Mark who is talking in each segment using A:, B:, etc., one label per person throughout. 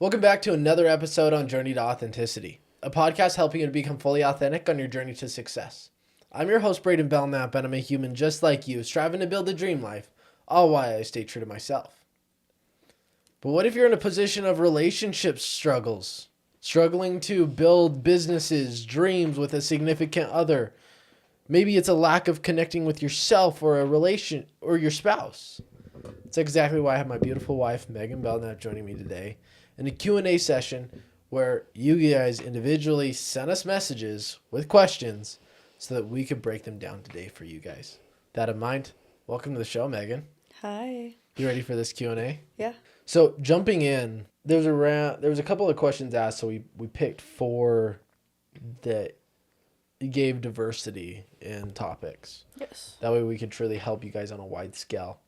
A: Welcome back to another episode on Journey to Authenticity, a podcast helping you to become fully authentic on your journey to success. I'm your host, Braiden Belnap, and I'm a human just like you, striving to build a dream life, all while I stay true to myself. But what if you're in a position of relationship struggles, struggling to build businesses, dreams with a significant other? Maybe it's a lack of connecting with yourself or a relation or your spouse. That's exactly why I have my beautiful wife, Maeghan Belnap, joining me today in a Q&A session where you guys individually send us messages with questions so that we could break them down today for you guys. That in mind, welcome to the show, Maeghan.
B: Hi.
A: You ready for this Q&A?
B: Yeah.
A: So jumping in, there was a couple of questions asked, so we picked 4 that gave diversity in topics.
B: Yes.
A: That way we could truly help you guys on a wide scale.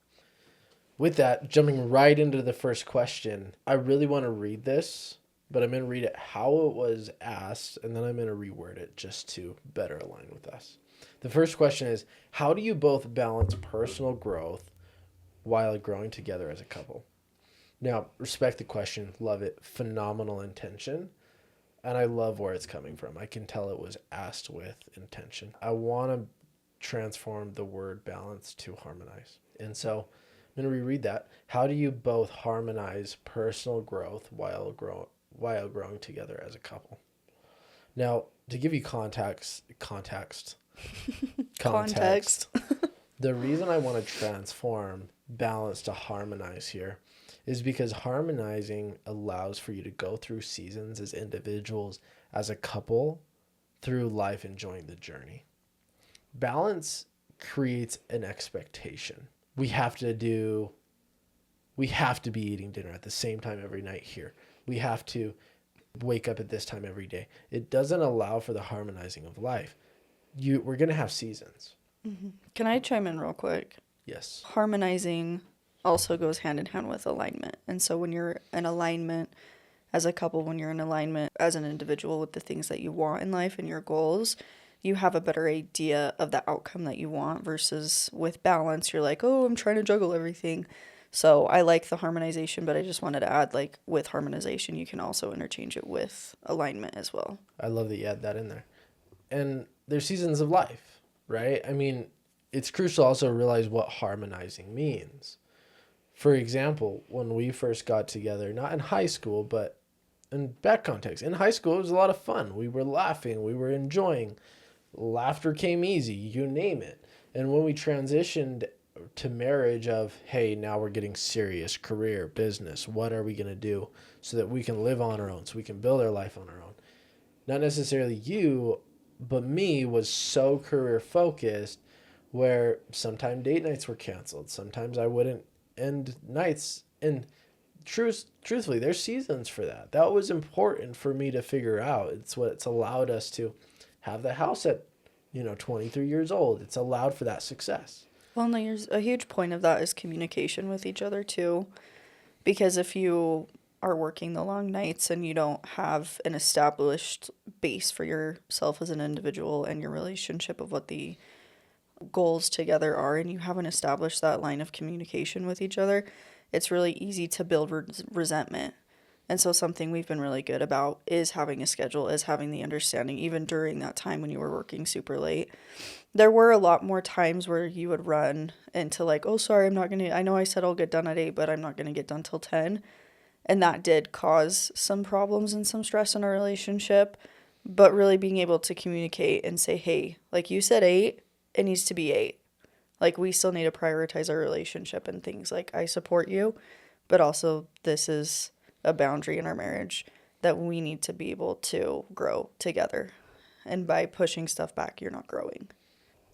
A: With that, jumping right into the first question, I really want to read this, but I'm going to read it how it was asked, and then I'm going to reword it just to better align with us. The first question is, how do you both balance personal growth while growing together as a couple? Now, respect the question, love it, phenomenal intention, and I love where it's coming from. I can tell it was asked with intention. I want to transform the word balance to harmonize. And so I'm going to reread that. How do you both harmonize personal growth while growing together as a couple? Now, to give you context. The reason I want to transform balance to harmonize here is because harmonizing allows for you to go through seasons as individuals, as a couple, through life enjoying the journey. Balance creates an expectation. We have to be eating dinner at the same time every night here. We have to wake up at this time every day. It doesn't allow for the harmonizing of life. We're going to have seasons.
B: Mm-hmm. Can I chime in real quick?
A: Yes.
B: Harmonizing also goes hand in hand with alignment. And so when you're in alignment as a couple, when you're in alignment as an individual with the things that you want in life and your goals, you have a better idea of the outcome that you want versus with balance, you're like, oh, I'm trying to juggle everything. So I like the harmonization, but I just wanted to add, like, with harmonization, you can also interchange it with alignment as well.
A: I love that you add that in there. And there's seasons of life, right? I mean, it's crucial to also realize what harmonizing means. For example, when we first got together, not in high school, but in that context, in high school, it was a lot of fun. We were laughing, we were enjoying. Laughter came easy, you name it. And when we transitioned to marriage of, hey, now we're getting serious, career, business, what are we going to do so that we can live on our own, so we can build our life on our own? Not necessarily you, but me was so career focused where sometimes date nights were canceled. Sometimes I wouldn't end nights. And truthfully, there's seasons for that. That was important for me to figure out. It's what's allowed us to have the house at, 23 years old. It's allowed for that success.
B: Well, no, there's a huge point of that is communication with each other too. Because if you are working the long nights and you don't have an established base for yourself as an individual and your relationship of what the goals together are, and you haven't established that line of communication with each other, it's really easy to build resentment. And so something we've been really good about is having a schedule, is having the understanding, even during that time when you were working super late. There were a lot more times where you would run into like, oh, sorry, I know I said I'll get done at 8, but I'm not going to get done till 10. And that did cause some problems and some stress in our relationship. But really being able to communicate and say, hey, like you said 8, it needs to be 8. Like, we still need to prioritize our relationship and things like, I support you, but also this is a boundary in our marriage that we need to be able to grow together. And by pushing stuff back, you're not growing.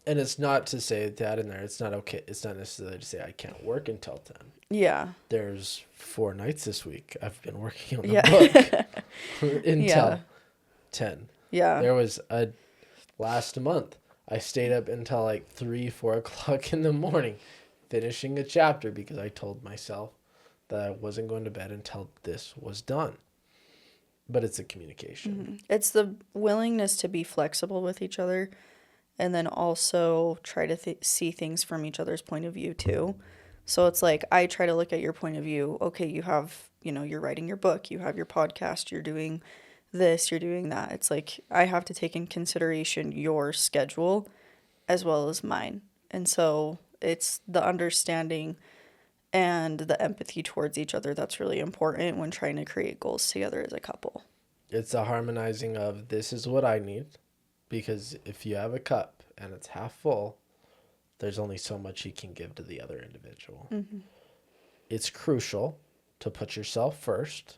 A: And it's not to say that in there. It's not okay. It's not necessarily to say I can't work until 10.
B: Yeah.
A: There's 4 nights this week I've been working on the book until 10.
B: Yeah.
A: There was last month. I stayed up until like 3-4 o'clock in the morning finishing a chapter because I told myself that I wasn't going to bed until this was done. But it's a communication.
B: Mm-hmm. It's the willingness to be flexible with each other and then also try to see things from each other's point of view too. So it's like I try to look at your point of view. Okay, you have, you're writing your book, you have your podcast, you're doing this, you're doing that. It's like I have to take in consideration your schedule as well as mine. And so it's the understanding and the empathy towards each other that's really important when trying to create goals together as a couple.
A: It's a harmonizing of this is what I need, because if you have a cup and it's half full, there's only so much you can give to the other individual.
B: Mm-hmm.
A: It's crucial to put yourself first.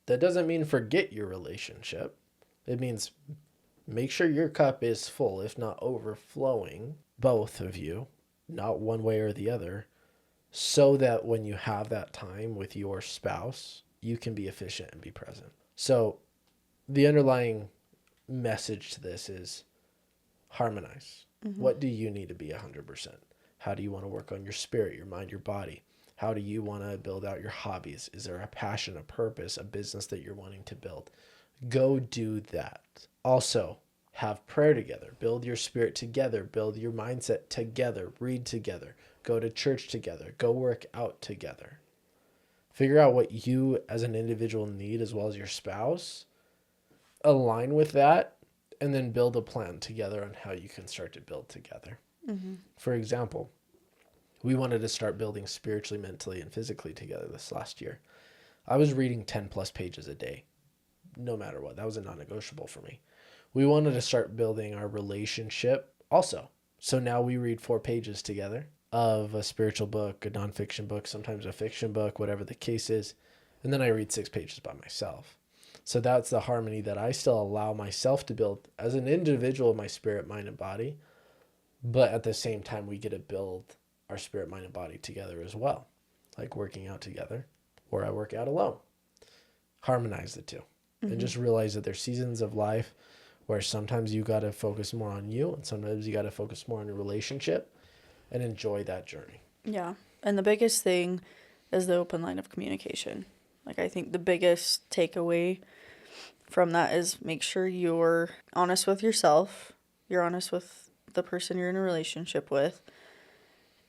A: That doesn't mean forget your relationship. It means make sure your cup is full, if not overflowing, both of you, not one way or the other, so that when you have that time with your spouse, you can be efficient and be present. So the underlying message to this is harmonize.
B: Mm-hmm.
A: What do you need to be 100%? How do you want to work on your spirit, your mind, your body? How do you want to build out your hobbies? Is there a passion, a purpose, a business that you're wanting to build? Go do that. Also, have prayer together. Build your spirit together. Build your mindset together. Read together. Go to church together. Go work out together. Figure out what you as an individual need as well as your spouse. Align with that, and then build a plan together on how you can start to build together.
B: Mm-hmm.
A: For example, we wanted to start building spiritually, mentally, and physically together this last year. I was reading 10 plus pages a day, no matter what. That was a non-negotiable for me. We wanted to start building our relationship also. So now we read 4 pages together of a spiritual book, a nonfiction book, sometimes a fiction book, whatever the case is. And then I read 6 pages by myself. So that's the harmony that I still allow myself to build as an individual, my spirit, mind, and body. But at the same time, we get to build our spirit, mind, and body together as well. Like working out together, or I work out alone. Harmonize the 2.
B: Mm-hmm.
A: And just realize that there's seasons of life where sometimes you got to focus more on you, and sometimes you got to focus more on your relationship, and enjoy that journey.
B: Yeah. And the biggest thing is the open line of communication. Like, I think the biggest takeaway from that is make sure you're honest with yourself, you're honest with the person you're in a relationship with,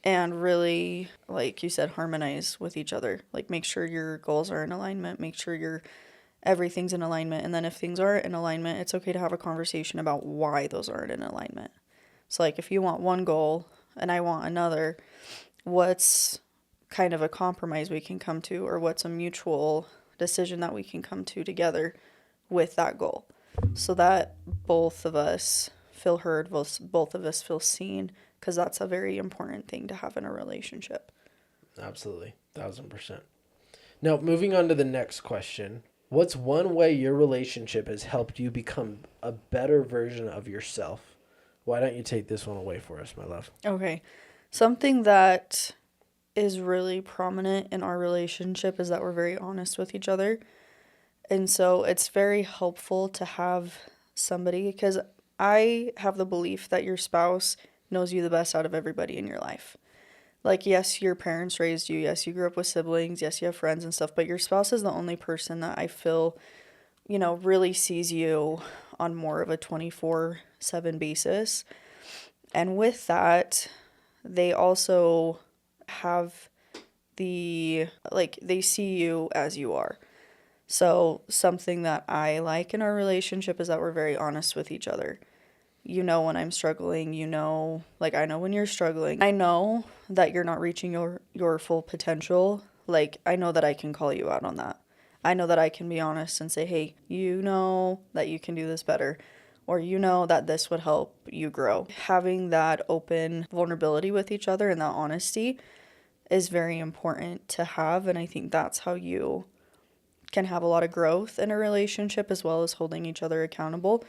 B: and really, like you said, harmonize with each other. Like, make sure your goals are in alignment, make sure everything's in alignment. And then if things aren't in alignment, it's okay to have a conversation about why those aren't in alignment. So, like, if you want one goal and I want another, what's kind of a compromise we can come to, or what's a mutual decision that we can come to together with that goal, so that both of us feel heard, both of us feel seen, because that's a very important thing to have in a relationship.
A: Absolutely. 1,000%. Now, moving on to the next question. What's one way your relationship has helped you become a better version of yourself? Why don't you take this one away for us, my love?
B: Okay. Something that is really prominent in our relationship is that we're very honest with each other. And so it's very helpful to have somebody, because I have the belief that your spouse knows you the best out of everybody in your life. Like, yes, your parents raised you. Yes, you grew up with siblings. Yes, you have friends and stuff. But your spouse is the only person that I feel, really sees you on more of a 24/7 basis. And with that, they also have they see you as you are. So something that I like in our relationship is that we're very honest with each other. You know when I'm struggling, like, I know when you're struggling. I know that you're not reaching your full potential. Like, I know that I can call you out on that. I know that I can be honest and say, hey, you know that you can do this better, or you know that this would help you grow. Having that open vulnerability with each other and that honesty is very important to have, and I think that's how you can have a lot of growth in a relationship, as well as holding each other accountable.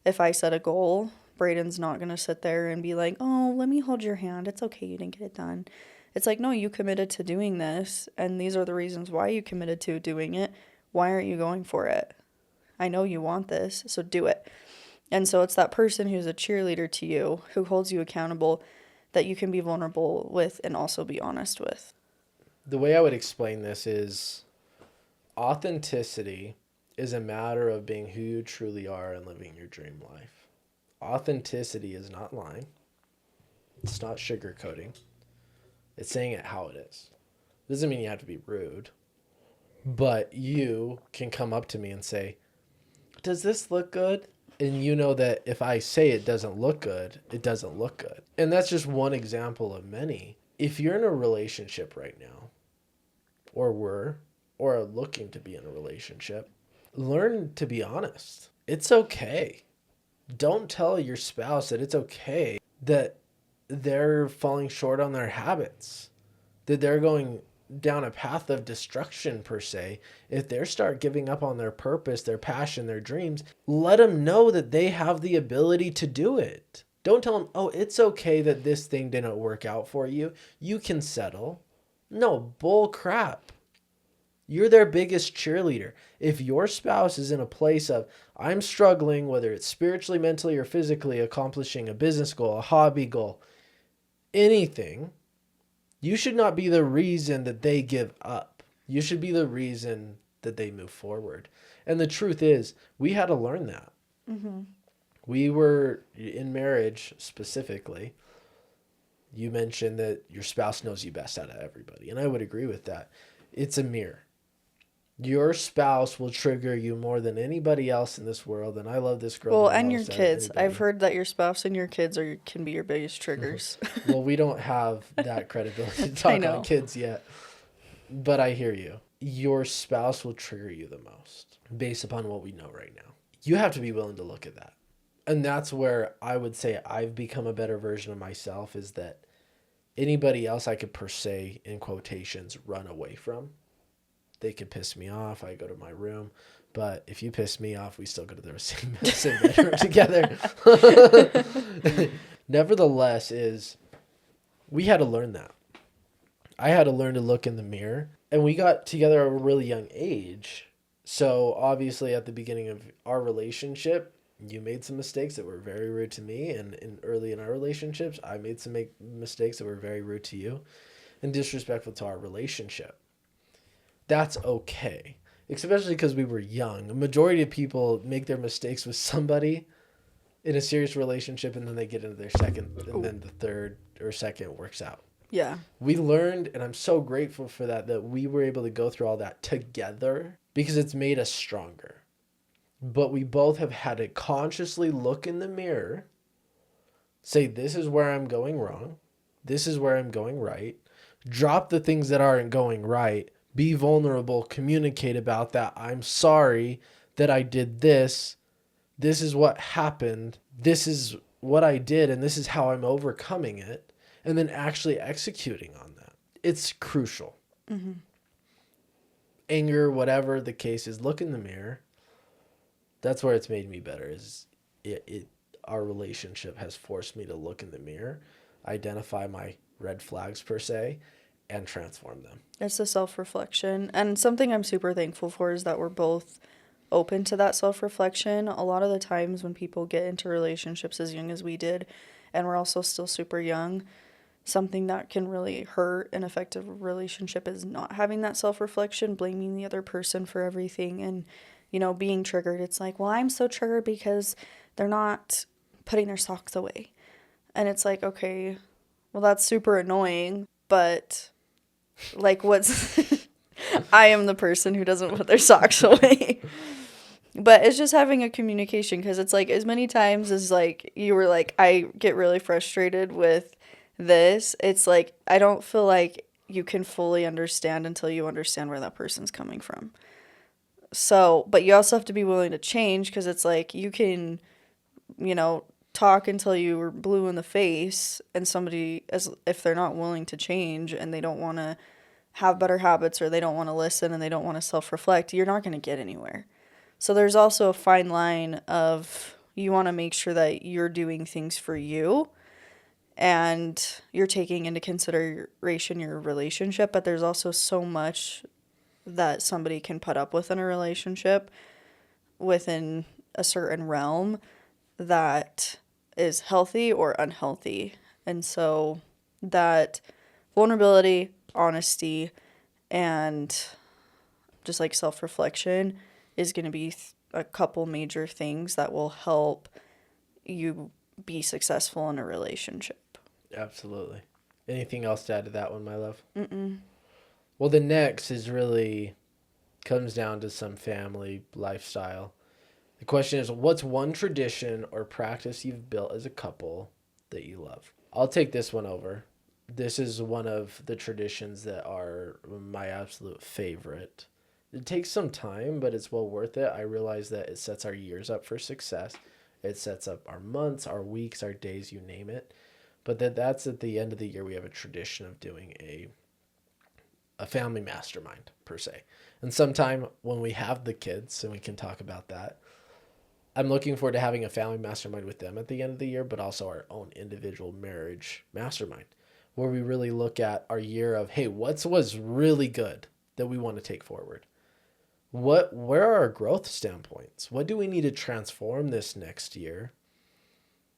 B: If I set a goal, Braiden's not going to sit there and be like, oh, let me hold your hand. It's okay, you didn't get it done. It's like, no, you committed to doing this, and these are the reasons why you committed to doing it. Why aren't you going for it? I know you want this, so do it. And so it's that person who's a cheerleader to you, who holds you accountable, that you can be vulnerable with and also be honest with.
A: The way I would explain this is authenticity is a matter of being who you truly are and living your dream life. Authenticity is not lying. It's not sugarcoating. It's saying it how it is. Doesn't mean you have to be rude, but you can come up to me and say, does this look good? And you know that if I say it doesn't look good, it doesn't look good. And that's just one example of many. If you're in a relationship right now, or are looking to be in a relationship, learn to be honest. It's okay. Don't tell your spouse that it's okay that they're falling short on their habits, that they're going down a path of destruction per se. If they start giving up on their purpose, their passion, their dreams, let them know that they have the ability to do it. Don't tell them, oh, it's okay that this thing didn't work out for you. You can settle. No, bull crap. You're their biggest cheerleader. If your spouse is in a place of, I'm struggling, whether it's spiritually, mentally, or physically, accomplishing a business goal, a hobby goal, anything, you should not be the reason that they give up. You should be the reason that they move forward. And the truth is, we had to learn that.
B: Mm-hmm.
A: We were in marriage specifically. You mentioned that your spouse knows you best out of everybody. And I would agree with that. It's a mirror. Your spouse will trigger you more than anybody else in this world. And I love this girl.
B: Well, and your kids. I've heard that your spouse and your kids can be your biggest triggers.
A: Well, we don't have that credibility to talk on kids yet. But I hear you. Your spouse will trigger you the most based upon what we know right now. You have to be willing to look at that. And that's where I would say I've become a better version of myself, is that anybody else I could, per se, in quotations, run away from. They could piss me off. I go to my room. But if you piss me off, we still go to the same bedroom together. Nevertheless, we had to learn that. I had to learn to look in the mirror. And we got together at a really young age. So obviously at the beginning of our relationship, you made some mistakes that were very rude to me. And early in our relationships, I made some mistakes that were very rude to you and disrespectful to our relationship. That's okay, especially because we were young. A majority of people make their mistakes with somebody in a serious relationship, and then they get into their second, and then the third or second works out.
B: Yeah.
A: We learned, and I'm so grateful for that we were able to go through all that together, because it's made us stronger. But we both have had to consciously look in the mirror, say, this is where I'm going wrong, this is where I'm going right, drop the things that aren't going right, be vulnerable, communicate about that. I'm sorry that I did this. This is what happened. This is what I did, and this is how I'm overcoming it. And then actually executing on that. It's crucial.
B: Mm-hmm.
A: Anger, whatever the case is, look in the mirror. That's where it's made me better. Our relationship has forced me to look in the mirror, identify my red flags per se, and transform them.
B: It's the self-reflection. And something I'm super thankful for is that we're both open to that self-reflection. A lot of the times when people get into relationships as young as we did, and we're also still super young, something that can really hurt an effective relationship is not having that self-reflection, blaming the other person for everything, and, being triggered. It's like, well, I'm so triggered because they're not putting their socks away. And it's like, okay, well, that's super annoying, but like, I am the person who doesn't put their socks away. But it's just having a communication, because it's like, as many times as like you were like, I get really frustrated with this, it's like, I don't feel like you can fully understand until you understand where that person's coming from. So, but you also have to be willing to change, because it's like, you can, talk until you were blue in the face, and somebody, if they're not willing to change and they don't want to have better habits, or they don't want to listen, and they don't want to self-reflect, you're not going to get anywhere. So there's also a fine line of, you want to make sure that you're doing things for you and you're taking into consideration your relationship, but there's also so much that somebody can put up with in a relationship within a certain realm that is healthy or unhealthy. And so that vulnerability, honesty, and just like self-reflection is going to be a couple major things that will help you be successful in a relationship.
A: Absolutely. Anything else to add to that one, my love?
B: Mm-mm.
A: Well, the next is really comes down to some family lifestyle. The question is, what's one tradition or practice you've built as a couple that you love? I'll take this one over. This is one of the traditions that are my absolute favorite. It takes some time, but it's well worth it. I realize that it sets our years up for success. It sets up our months, our weeks, our days, you name it. But that's at the end of the year, we have a tradition of doing a family mastermind, per se. And sometime when we have the kids, and we can talk about that, I'm looking forward to having a family mastermind with them at the end of the year, but also our own individual marriage mastermind, where we really look at our year of, hey, what was really good that we want to take forward? Where are our growth standpoints? What do we need to transform this next year?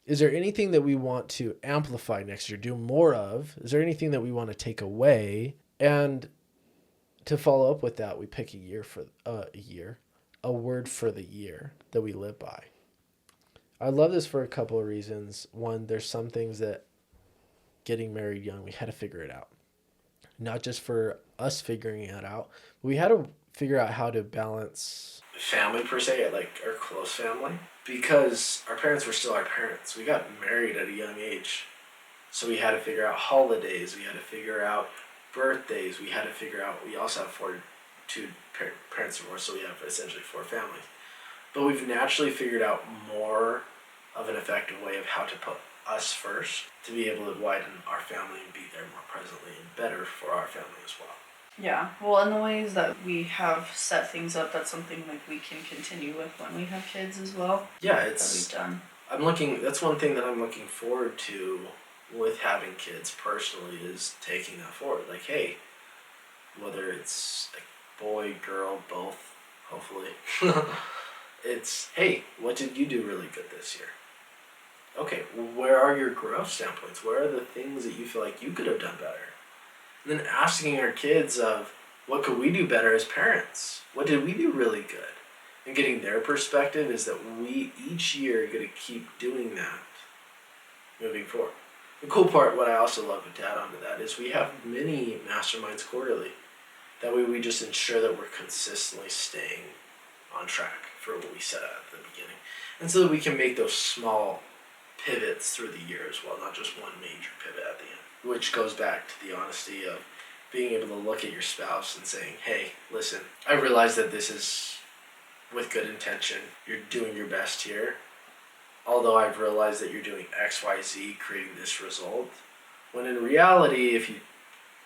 A: Is there anything that we want to amplify next year, do more of? Is there anything that we want to take away? And to follow up with that, we pick a word for the year that we live by. I love this for a couple of reasons. One, there's some things that getting married young, we had to figure it out. Not just for us figuring it out, but we had to figure out how to balance family, per se, like our close family, because our parents were still our parents. We got married at a young age. So we had to figure out holidays, we had to figure out birthdays, we had to figure out, we also have two parents divorced, so we have essentially 4 families. But we've naturally figured out more of an effective way of how to put us first to be able to widen our family and be there more presently and better for our family as well.
B: Yeah, well, in the ways that we have set things up, that's something like we can continue with when we have kids as well.
A: Yeah,
B: that we've done.
A: That's one thing that I'm looking forward to with having kids personally, is taking that forward. Like, hey, whether it's a boy, girl, both, hopefully, it's, hey, what did you do really good this year? Okay, where are your growth standpoints? Where are the things that you feel like you could have done better? And then asking our kids of, what could we do better as parents? What did we do really good? And getting their perspective is that we each year are going to keep doing that moving forward. The cool part, what I also love to add onto that, is we have mini masterminds quarterly. That way we just ensure that we're consistently staying on track for what we set out at the beginning. And so that we can make those small pivots through the year as well, not just one major pivot at the end. Which goes back to the honesty of being able to look at your spouse and saying, hey, listen, I realize that this is with good intention. You're doing your best here. Although I've realized that you're doing X, Y, Z, creating this result. When in reality, if you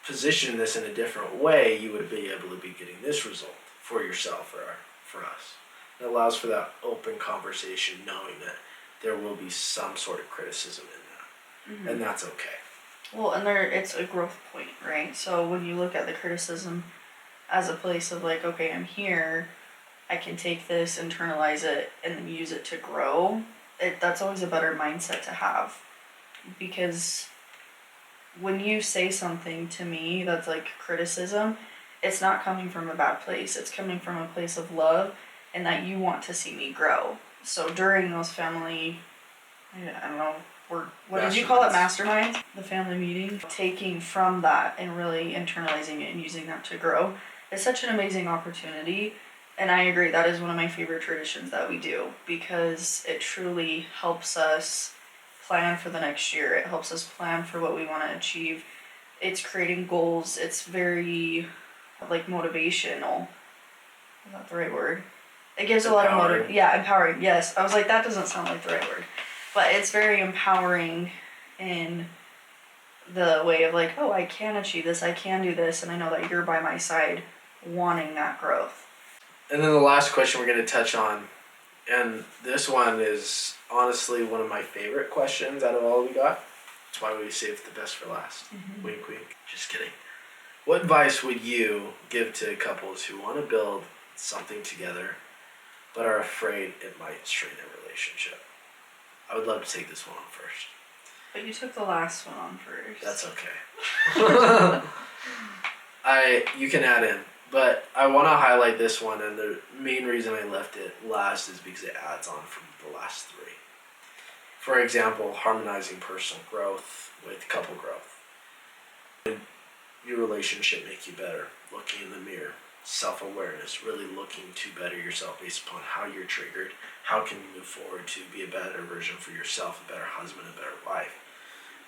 A: position this in a different way, you would be able to be getting this result for yourself or for us. It allows for that open conversation, knowing that there will be some sort of criticism in that. Mm-hmm. And that's okay.
B: Well, and it's a growth point, right? So when you look at the criticism as a place of like, okay, I'm here, I can take this, internalize it, and then use it to grow, that's always a better mindset to have. Because when you say something to me that's like criticism, it's not coming from a bad place. It's coming from a place of love and that you want to see me grow. So during those family, I don't know, what did you call it, masterminds? The family meeting. Taking from that and really internalizing it and using that to grow is such an amazing opportunity. And I agree, that is one of my favorite traditions that we do, because it truly helps us plan for the next year. It helps us plan for what we want to achieve. It's creating goals. It's very like motivational. Is that the right word? It gives empowering. A lot of motivation. Yeah, empowering. Yes. I was like, that doesn't sound like the right word. But it's very empowering in the way of like, oh, I can achieve this. I can do this. And I know that you're by my side wanting that growth.
A: And then the last question we're going to touch on, and this one is honestly one of my favorite questions out of all we got. That's why we saved the best for last. Mm-hmm. Wink, wink. Just kidding. What advice would you give to couples who want to build something together but are afraid it might strain their relationship? I would love to take this one on first.
B: But you took the last one on first.
A: That's okay. You can add in. But I want to highlight this one, and the main reason I left it last is because it adds on from the last 3. For example, harmonizing personal growth with couple growth. your relationship make you better? Looking in the mirror, self-awareness, really looking to better yourself based upon how you're triggered. How can you move forward to be a better version for yourself, a better husband, a better wife?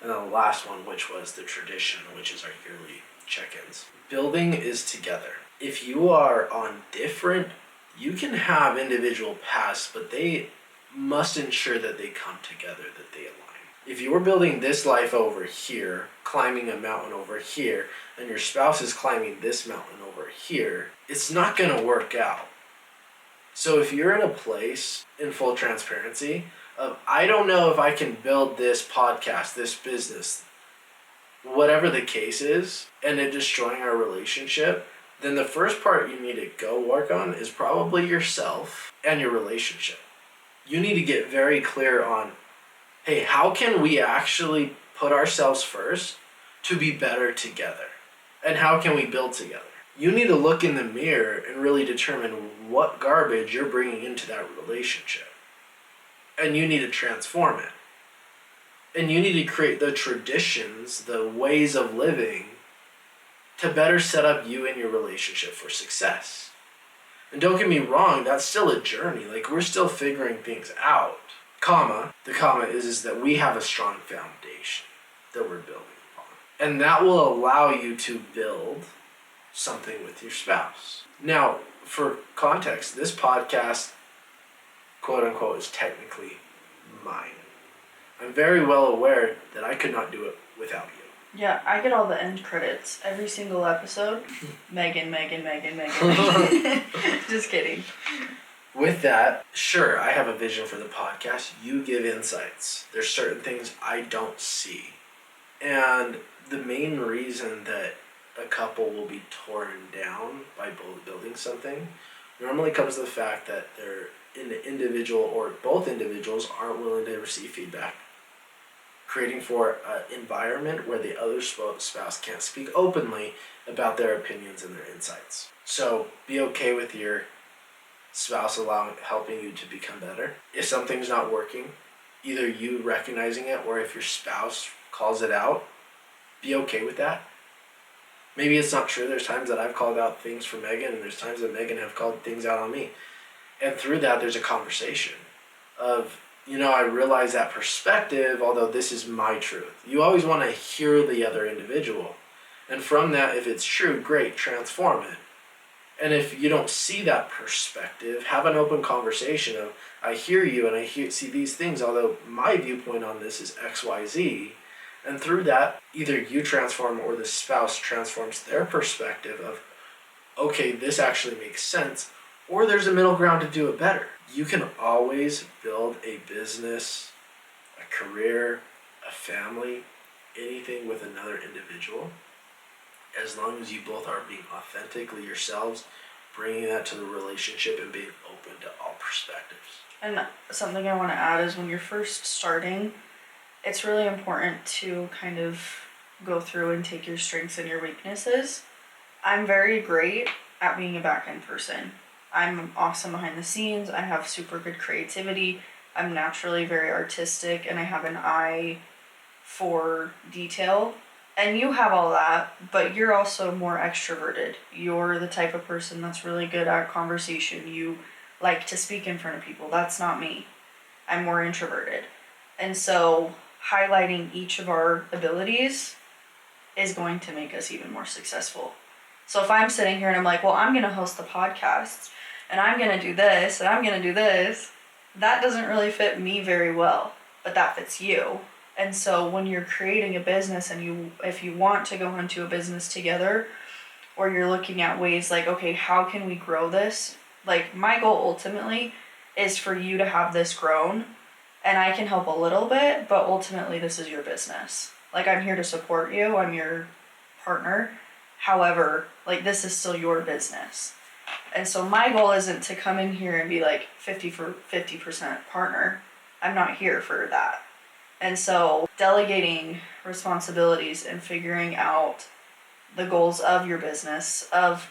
A: And then the last one, which was the tradition, which is our yearly check-ins. Building is together. If you are on different, you can have individual paths, but they must ensure that they come together, that they align. If you're building this life over here, climbing a mountain over here, and your spouse is climbing this mountain over here, it's not going to work out. So if you're in a place, in full transparency, of I don't know if I can build this podcast, this business, whatever the case is, and it destroying our relationship, then the first part you need to go work on is probably yourself and your relationship. You need to get very clear on, hey, how can we actually put ourselves first to be better together? And how can we build together? You need to look in the mirror and really determine what garbage you're bringing into that relationship. And you need to transform it. And you need to create the traditions, the ways of living to better set up you and your relationship for success. And don't get me wrong, that's still a journey. Like, we're still figuring things out. The comma is that we have a strong foundation that we're building upon. And that will allow you to build something with your spouse. Now, for context, this podcast, quote unquote, is technically mine. I'm very well aware that I could not do it without you.
B: Yeah, I get all the end credits every single episode. Megan. Just kidding.
A: With that, sure, I have a vision for the podcast. You give insights. There's certain things I don't see. And the main reason that a couple will be torn down by both building something normally comes to the fact that they're an individual or both individuals aren't willing to receive feedback. Creating for an environment where the other spouse can't speak openly about their opinions and their insights. So be okay with your spouse helping you to become better. If something's not working, either you recognizing it or if your spouse calls it out, be okay with that. Maybe it's not true. There's times that I've called out things for Megan, and there's times that Megan have called things out on me. And through that, there's a conversation of, I realize that perspective, although this is my truth. You always want to hear the other individual. And from that, if it's true, great, transform it. And if you don't see that perspective, have an open conversation of, I hear you and see these things, although my viewpoint on this is X, Y, Z. And through that, either you transform or the spouse transforms their perspective of, okay, this actually makes sense, or there's a middle ground to do it better. You can always build a business, a career, a family, anything with another individual, as long as you both are being authentically yourselves, bringing that to the relationship and being open to all perspectives.
B: And something I want to add is when you're first starting, it's really important to kind of go through and take your strengths and your weaknesses. I'm very great at being a back-end person. I'm awesome behind the scenes. I have super good creativity. I'm naturally very artistic, and I have an eye for detail. And you have all that, but you're also more extroverted. You're the type of person that's really good at conversation. You like to speak in front of people. That's not me. I'm more introverted. And so highlighting each of our abilities is going to make us even more successful. So if I'm sitting here and I'm like, well, I'm going to host the podcast, and I'm going to do this, and I'm going to do this, that doesn't really fit me very well, but that fits you. And so when you're creating a business and if you want to go into a business together, or you're looking at ways like, okay, how can we grow this? Like, my goal ultimately is for you to have this grown, and I can help a little bit, but ultimately this is your business. Like, I'm here to support you. I'm your partner. However, like, this is still your business. And so my goal isn't to come in here and be like 50% partner. I'm not here for that. And so delegating responsibilities and figuring out the goals of your business, of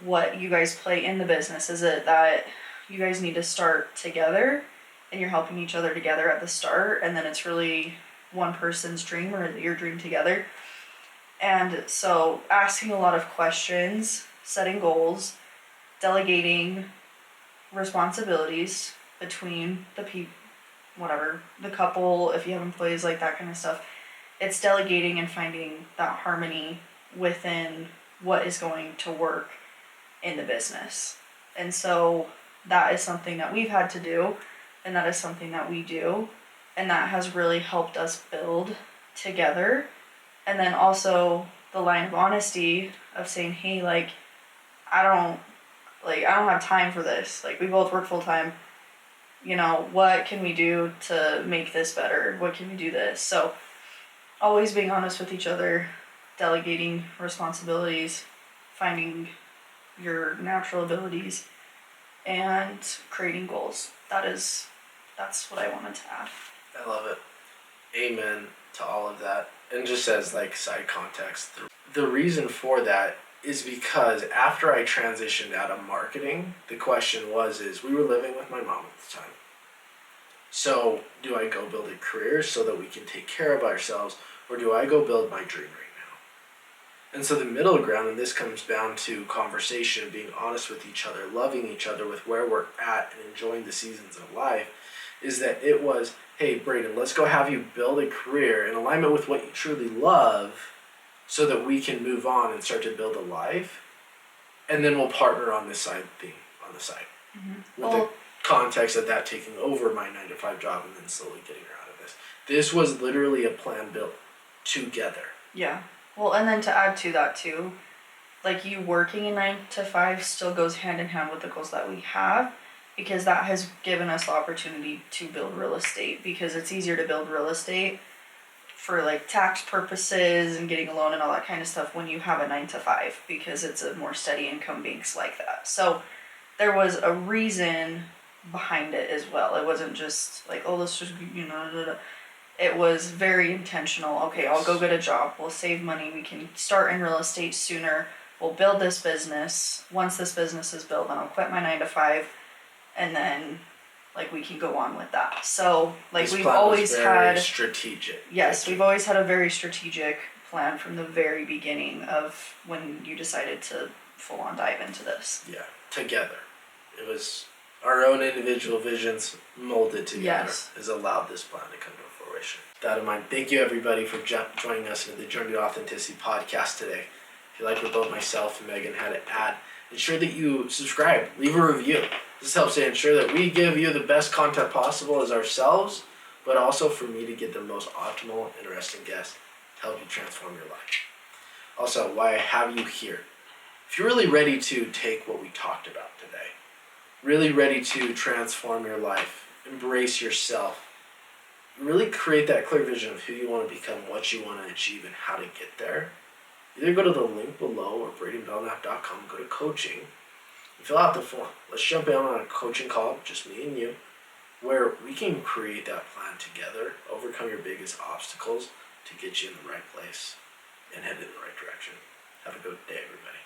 B: what you guys play in the business. Is it that you guys need to start together and you're helping each other together at the start, and then it's really one person's dream or your dream together? And so asking a lot of questions, setting goals, delegating responsibilities between the people, whatever, the couple, if you have employees, like that kind of stuff. It's delegating and finding that harmony within what is going to work in the business. And so that is something that we've had to do, and that is something that we do, and that has really helped us build together. And then also the line of honesty of saying, hey, like, I don't have time for this. Like, we both work full time. You know, what can we do to make this better? What can we do this? So always being honest with each other, delegating responsibilities, finding your natural abilities, and creating goals. That's what I wanted to add.
A: I love it. Amen to all of that. And just as like side context, the reason for that is because after I transitioned out of marketing, the question is we were living with my mom at the time. So do I go build a career so that we can take care of ourselves, or do I go build my dream right now? And so the middle ground, and this comes down to conversation, being honest with each other, loving each other with where we're at and enjoying the seasons of life, is that it was, hey, Braiden, let's go have you build a career in alignment with what you truly love so that we can move on and start to build a life. And then we'll partner on this side thing on the side.
B: Mm-hmm.
A: With the context of that taking over my 9-to-5 job and then slowly getting her out of this. This was literally a plan built together.
B: Yeah. Well, and then to add to that too, like you working a 9-to-5 still goes hand in hand with the goals that we have, because that has given us the opportunity to build real estate, because it's easier to build real estate for like tax purposes and getting a loan and all that kind of stuff when you have a 9-to-5, because it's a more steady income base like that. So there was a reason behind it as well. It wasn't just like, oh, let's just, you know, it was very intentional. Okay, I'll go get a job. We'll save money. We can start in real estate sooner. We'll build this business. Once this business is built, then I'll quit my 9-to-5, and then like we can go on with that. So like we've always had
A: strategic.
B: Yes, we've always had a very strategic plan from the very beginning of when you decided to full on dive into this.
A: Yeah, together. It was our own individual visions molded together has allowed this plan to come to fruition. With that in mind, thank you everybody for joining us in the Journey to Authenticity podcast today. If you like what both myself and Megan had to add, ensure that you subscribe, leave a review. This helps to ensure that we give you the best content possible as ourselves, but also for me to get the most optimal, interesting guests to help you transform your life. Also, why I have you here. If you're really ready to take what we talked about today, really ready to transform your life, embrace yourself, really create that clear vision of who you want to become, what you want to achieve, and how to get there, either go to the link below or BraidenBelnap.com, go to coaching, and fill out the form. Let's jump in on a coaching call, just me and you, where we can create that plan together, overcome your biggest obstacles to get you in the right place and head in the right direction. Have a good day, everybody.